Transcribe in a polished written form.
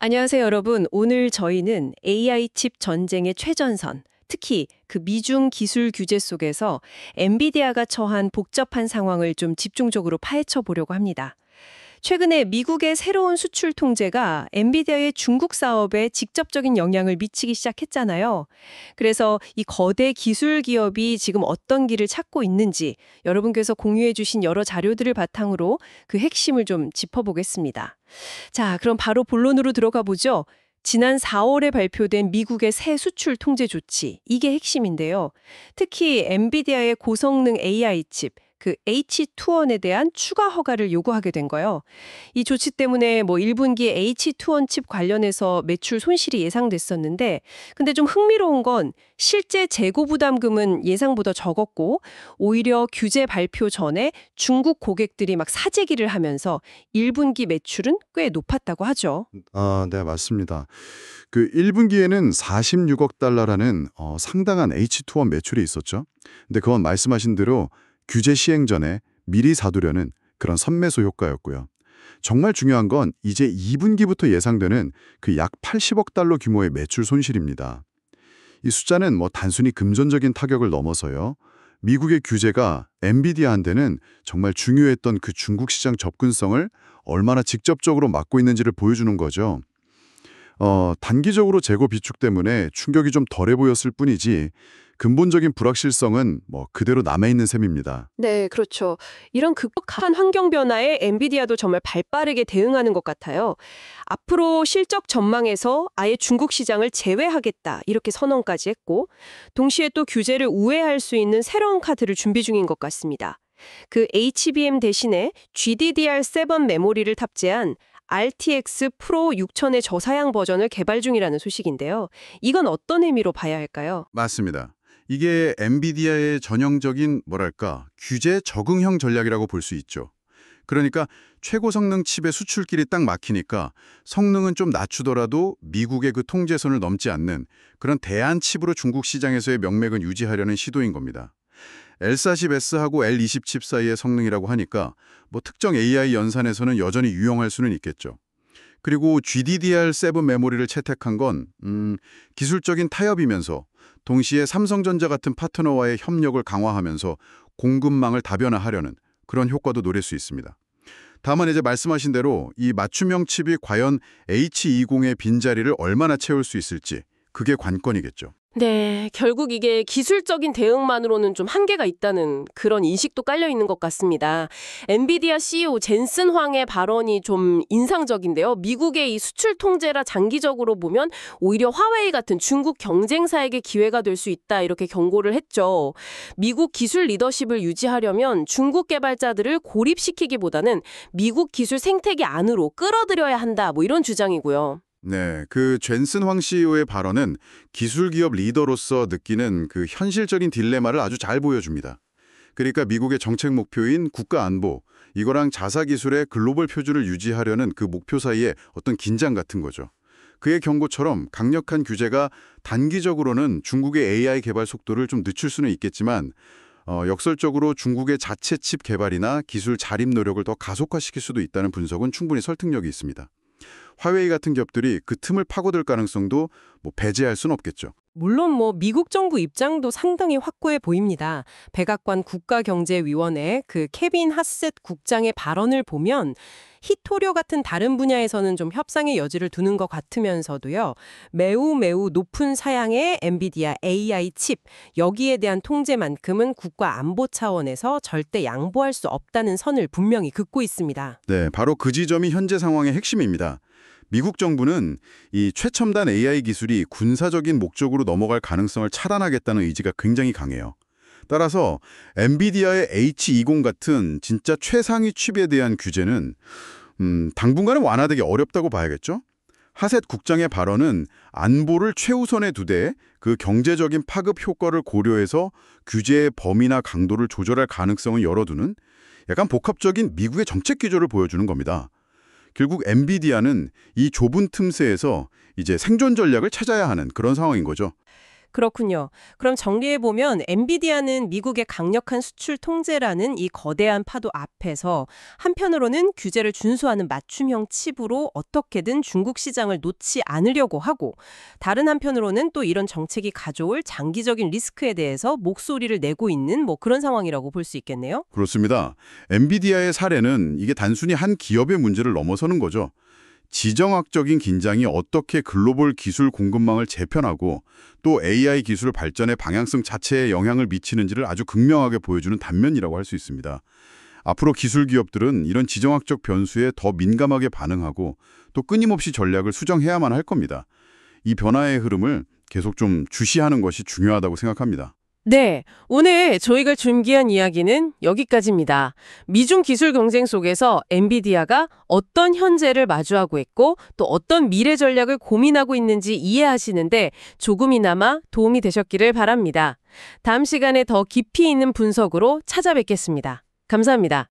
안녕하세요, 여러분. 오늘 저희는 AI 칩 전쟁의 최전선, 특히 그 미중 기술 규제 속에서 엔비디아가 처한 복잡한 상황을 좀 집중적으로 파헤쳐 보려고 합니다. 최근에 미국의 새로운 수출 통제가 엔비디아의 중국 사업에 직접적인 영향을 미치기 시작했잖아요. 그래서 이 거대 기술 기업이 지금 어떤 길을 찾고 있는지 여러분께서 공유해 주신 여러 자료들을 바탕으로 그 핵심을 좀 짚어보겠습니다. 자, 그럼 바로 본론으로 들어가 보죠. 지난 4월에 발표된 미국의 새 수출 통제 조치, 이게 핵심인데요. 특히 엔비디아의 고성능 AI 칩, 그 H2원에 대한 추가 허가를 요구하게 된 거예요. 이 조치 때문에 1분기 H2원 칩 관련해서 매출 손실이 예상됐었는데, 근데 좀 흥미로운 건 실제 재고 부담금은 예상보다 적었고, 오히려 규제 발표 전에 중국 고객들이 막 사재기를 하면서 1분기 매출은 꽤 높았다고 하죠. 네, 맞습니다. 그 1분기에는 46억 달러라는 상당한 H2원 매출이 있었죠. 근데 그건 말씀하신 대로 규제 시행 전에 미리 사두려는 그런 선매수 효과였고요. 정말 중요한 건 이제 2분기부터 예상되는 그 약 80억 달러 규모의 매출 손실입니다. 이 숫자는 단순히 금전적인 타격을 넘어서요. 미국의 규제가 엔비디아한테는 정말 중요했던 그 중국 시장 접근성을 얼마나 직접적으로 막고 있는지를 보여주는 거죠. 단기적으로 재고 비축 때문에 충격이 좀 덜해 보였을 뿐이지 근본적인 불확실성은 그대로 남아있는 셈입니다. 네, 그렇죠. 이런 급격한 환경 변화에 엔비디아도 정말 발빠르게 대응하는 것 같아요. 앞으로 실적 전망에서 아예 중국 시장을 제외하겠다 이렇게 선언까지 했고, 동시에 또 규제를 우회할 수 있는 새로운 카드를 준비 중인 것 같습니다. 그 HBM 대신에 GDDR7 메모리를 탑재한 RTX 프로 6000의 저사양 버전을 개발 중이라는 소식인데요. 이건 어떤 의미로 봐야 할까요? 맞습니다. 이게 엔비디아의 전형적인 규제 적응형 전략이라고 볼 수 있죠. 그러니까 최고 성능 칩의 수출길이 딱 막히니까 성능은 좀 낮추더라도 미국의 그 통제선을 넘지 않는 그런 대안 칩으로 중국 시장에서의 명맥은 유지하려는 시도인 겁니다. L40S하고 L20 칩 사이의 성능이라고 하니까 특정 AI 연산에서는 여전히 유용할 수는 있겠죠. 그리고 GDDR7 메모리를 채택한 건 기술적인 타협이면서 동시에 삼성전자 같은 파트너와의 협력을 강화하면서 공급망을 다변화하려는 그런 효과도 노릴 수 있습니다. 다만 이제 말씀하신 대로 이 맞춤형 칩이 과연 H20의 빈자리를 얼마나 채울 수 있을지 그게 관건이겠죠. 네, 결국 이게 기술적인 대응만으로는 좀 한계가 있다는 그런 인식도 깔려 있는 것 같습니다. 엔비디아 CEO 젠슨 황의 발언이 좀 인상적인데요. 미국의 이 수출 통제라 장기적으로 보면 오히려 화웨이 같은 중국 경쟁사에게 기회가 될 수 있다 이렇게 경고를 했죠. 미국 기술 리더십을 유지하려면 중국 개발자들을 고립시키기보다는 미국 기술 생태계 안으로 끌어들여야 한다 이런 주장이고요. 네, 그 젠슨 황 CEO의 발언은 기술 기업 리더로서 느끼는 그 현실적인 딜레마를 아주 잘 보여줍니다. 그러니까 미국의 정책 목표인 국가 안보, 이거랑 자사 기술의 글로벌 표준을 유지하려는 그 목표 사이에 어떤 긴장 같은 거죠. 그의 경고처럼 강력한 규제가 단기적으로는 중국의 AI 개발 속도를 좀 늦출 수는 있겠지만 역설적으로 중국의 자체 칩 개발이나 기술 자립 노력을 더 가속화시킬 수도 있다는 분석은 충분히 설득력이 있습니다. 화웨이 같은 기업들이 그 틈을 파고들 가능성도 배제할 수는 없겠죠. 물론 미국 정부 입장도 상당히 확고해 보입니다. 백악관 국가경제위원회 그 케빈 하셋 국장의 발언을 보면 히토류 같은 다른 분야에서는 좀 협상의 여지를 두는 것 같으면서도요. 매우 높은 사양의 엔비디아 AI 칩, 여기에 대한 통제만큼은 국가 안보 차원에서 절대 양보할 수 없다는 선을 분명히 긋고 있습니다. 네, 바로 그 지점이 현재 상황의 핵심입니다. 미국 정부는 이 최첨단 AI 기술이 군사적인 목적으로 넘어갈 가능성을 차단하겠다는 의지가 굉장히 강해요. 따라서 엔비디아의 H20 같은 진짜 최상위 칩에 대한 규제는 당분간은 완화되기 어렵다고 봐야겠죠? 하셋 국장의 발언은 안보를 최우선에 두되 그 경제적인 파급 효과를 고려해서 규제의 범위나 강도를 조절할 가능성을 열어두는 약간 복합적인 미국의 정책 기조를 보여주는 겁니다. 결국 엔비디아는 이 좁은 틈새에서 이제 생존 전략을 찾아야 하는 그런 상황인 거죠. 그렇군요. 그럼 정리해보면 엔비디아는 미국의 강력한 수출 통제라는 이 거대한 파도 앞에서 한편으로는 규제를 준수하는 맞춤형 칩으로 어떻게든 중국 시장을 놓지 않으려고 하고 다른 한편으로는 또 이런 정책이 가져올 장기적인 리스크에 대해서 목소리를 내고 있는 뭐 그런 상황이라고 볼 수 있겠네요. 그렇습니다. 엔비디아의 사례는 이게 단순히 한 기업의 문제를 넘어서는 거죠. 지정학적인 긴장이 어떻게 글로벌 기술 공급망을 재편하고 또 AI 기술 발전의 방향성 자체에 영향을 미치는지를 아주 극명하게 보여주는 단면이라고 할 수 있습니다. 앞으로 기술 기업들은 이런 지정학적 변수에 더 민감하게 반응하고 또 끊임없이 전략을 수정해야만 할 겁니다. 이 변화의 흐름을 계속 좀 주시하는 것이 중요하다고 생각합니다. 네, 오늘 저희가 준비한 이야기는 여기까지입니다. 미중 기술 경쟁 속에서 엔비디아가 어떤 현재를 마주하고 있고 또 어떤 미래 전략을 고민하고 있는지 이해하시는데 조금이나마 도움이 되셨기를 바랍니다. 다음 시간에 더 깊이 있는 분석으로 찾아뵙겠습니다. 감사합니다.